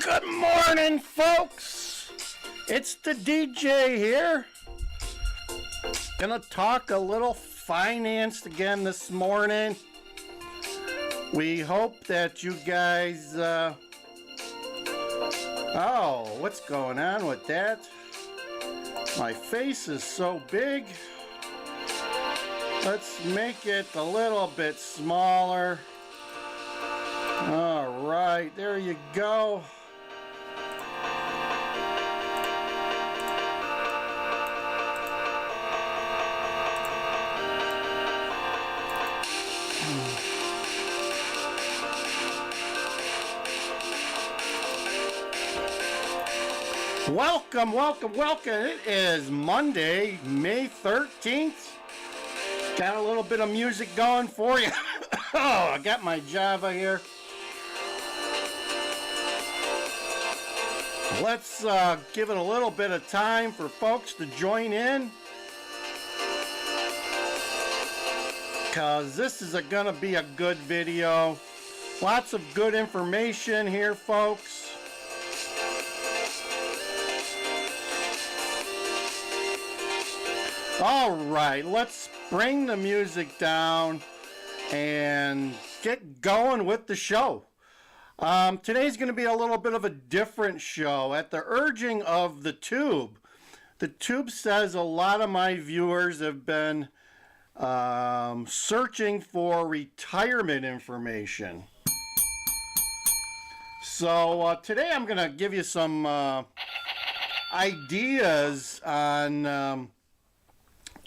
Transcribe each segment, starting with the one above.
Good morning, folks. It's the DJ here. Gonna talk a little finance again this morning. We hope that you guys, oh, what's going on with that? My face is so big. Let's make it a little bit smaller. All right, there you go. Welcome, welcome, welcome. It is Monday, May 13th. Got a little bit of music going for you. Oh, I got my Java here. Let's give it a little bit of time for folks to join in, because this is going to be a good video. Lots of good information here, folks. All right, let's bring the music down and get going with the show. Today's going to be a little bit of a different show. At the urging of the Tube says a lot of my viewers have been searching for retirement information. So today I'm going to give you some ideas on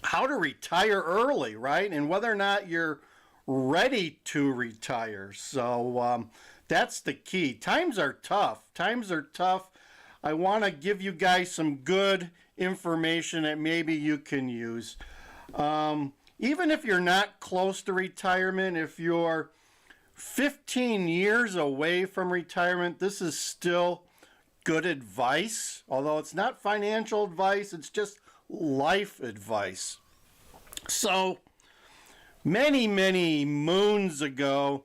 how to retire early, right? And whether or not you're ready to retire. So that's the key. Times are tough. I want to give you guys some good information that maybe you can use. Even if you're not close to retirement, if you're 15 years away from retirement, this is still good advice. Although it's not financial advice, it's just life advice. So many moons ago,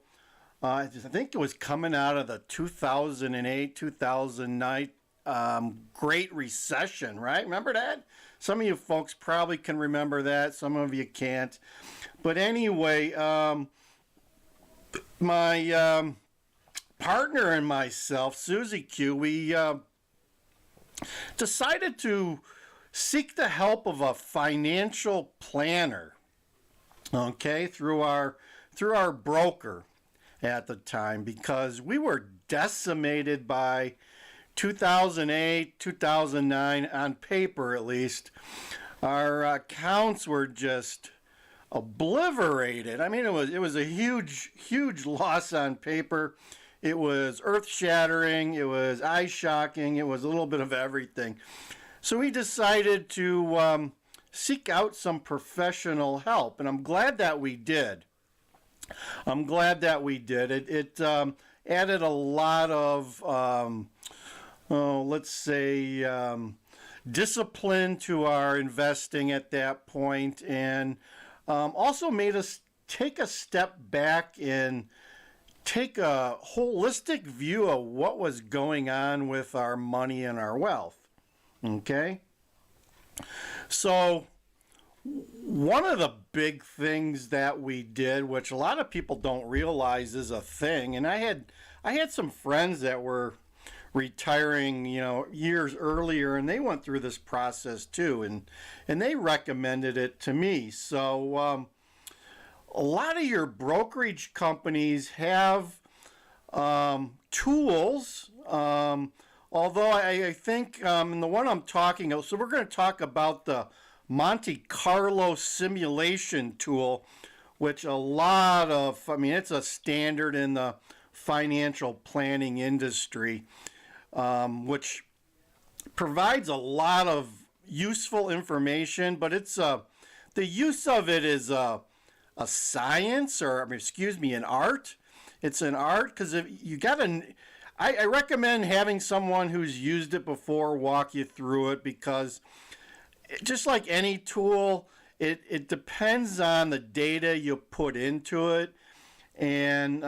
I think it was coming out of the 2008-2009 Great Recession, right? Remember that? Some of you folks probably can remember that. Some of you can't. But anyway, my partner and myself, susie-q, we decided to seek the help of a financial planner, okay, through our broker at the time, because we were decimated by 2008, 2009, on paper at least. Our accounts were just obliterated. I mean, it was a huge loss on paper. It was earth-shattering, it was eye-shocking, it was a little bit of everything. So we decided to seek out some professional help, and I'm glad that we did. It added a lot of, let's say, discipline to our investing at that point, and also made us take a step back and take a holistic view of what was going on with our money and our wealth. Okay, so one of the big things that we did, which a lot of people don't realize is a thing, and I had some friends that were retiring, years earlier, and they went through this process too, and they recommended it to me. So a lot of your brokerage companies have tools. Although I think in the one I'm talking about, so we're going to talk about the Monte Carlo simulation tool, which it's a standard in the financial planning industry, which provides a lot of useful information, but the use of it is a science, an art. It's an art, because if you got to, I recommend having someone who's used it before walk you through it, because just like any tool, it depends on the data you put into it. And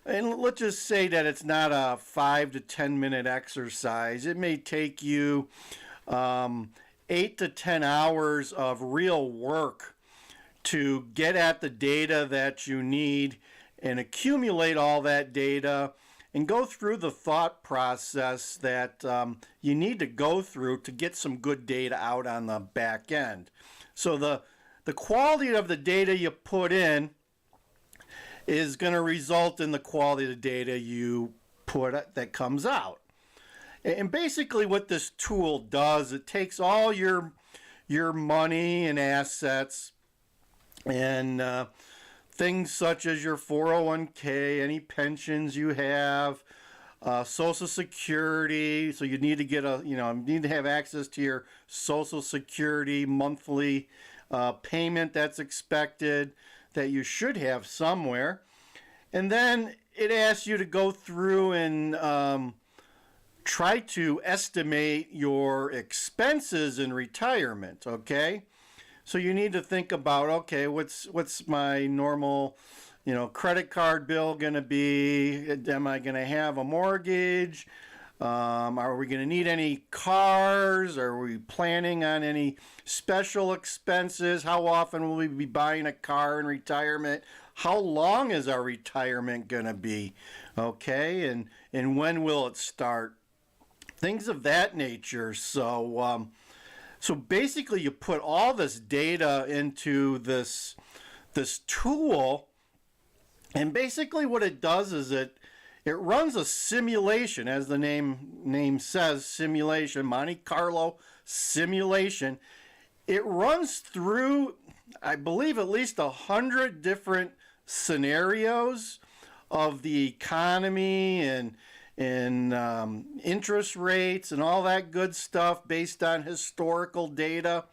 let's just say that it's not a 5 to 10 minute exercise. It may take you 8 to 10 hours of real work to get at the data that you need and accumulate all that data and go through the thought process that you need to go through to get some good data out on the back end. So the quality of the data you put in is going to result in the quality of the data you put that comes out. And basically what this tool does, it takes all your money and assets and things such as your 401k, any pensions you have, Social Security. So you need to get need to have access to your Social Security monthly payment that's expected, that you should have somewhere. And then it asks you to go through and try to estimate your expenses in retirement, okay? So you need to think about, okay, what's my normal, credit card bill going to be? Am I going to have a mortgage? Are we going to need any cars? Are we planning on any special expenses? How often will we be buying a car in retirement? How long is our retirement going to be? Okay, and when will it start? Things of that nature. So basically you put all this data into this tool, and basically what it does is it runs a simulation, as the name says, simulation, Monte Carlo simulation. It runs through, I believe, at least 100 different scenarios of the economy and interest rates and all that good stuff based on historical data.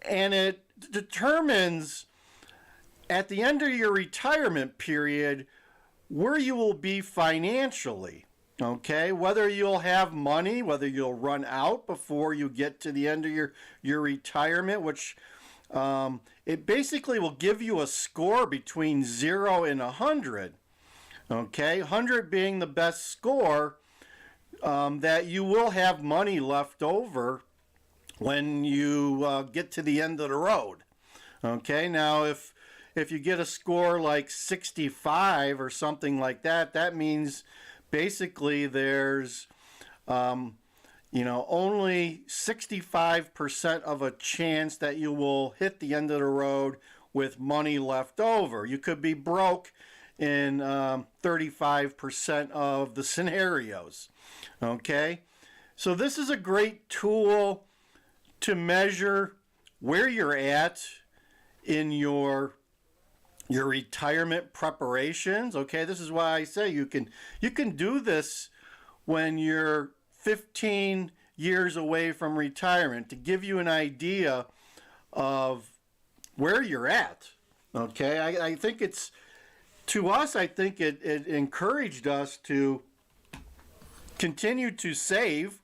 And it determines at the end of your retirement period where you will be financially, okay? Whether you'll have money, whether you'll run out before you get to the end of your retirement, which it basically will give you a score between 0 and 100, okay? 100 being the best score, that you will have money left over when you get to the end of the road, okay? Now, if you get a score like 65 or something like that, that means basically there's only 65% of a chance that you will hit the end of the road with money left over. You could be broke in 35% of the scenarios. Okay, so this is a great tool to measure where you're at in your retirement preparations. Okay, this is why I say you can do this when you're 15 years away from retirement, to give you an idea of where you're at. Okay, I think it's, to us, I think it encouraged us to continue to save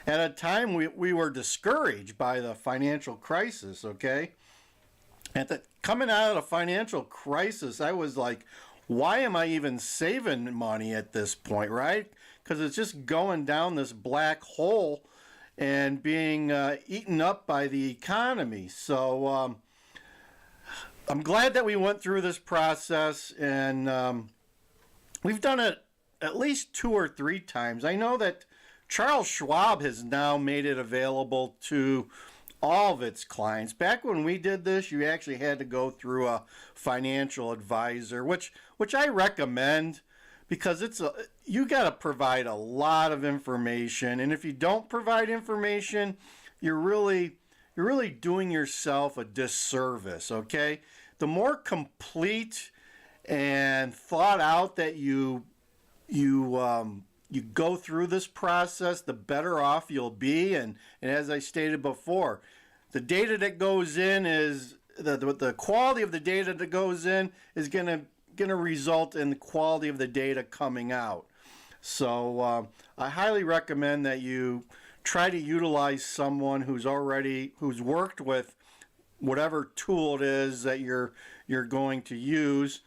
at a time we were discouraged by the financial crisis. Okay, coming out of the financial crisis, I was like, why am I even saving money at this point, right? Because it's just going down this black hole and being eaten up by the economy. So I'm glad that we went through this process, and we've done it at least 2 or 3 times. I know that Charles Schwab has now made it available to all of its clients. Back when we did this, you actually had to go through a financial advisor, which I recommend, because you got to provide a lot of information, and if you don't provide information, you're really doing yourself a disservice. Okay, the more complete and thought out that you go through this process, the better off you'll be. And as I stated before, the data that goes in is the quality of the data that goes in is going to result in the quality of the data coming out. So I highly recommend that you try to utilize someone who's worked with whatever tool it is that you're going to use.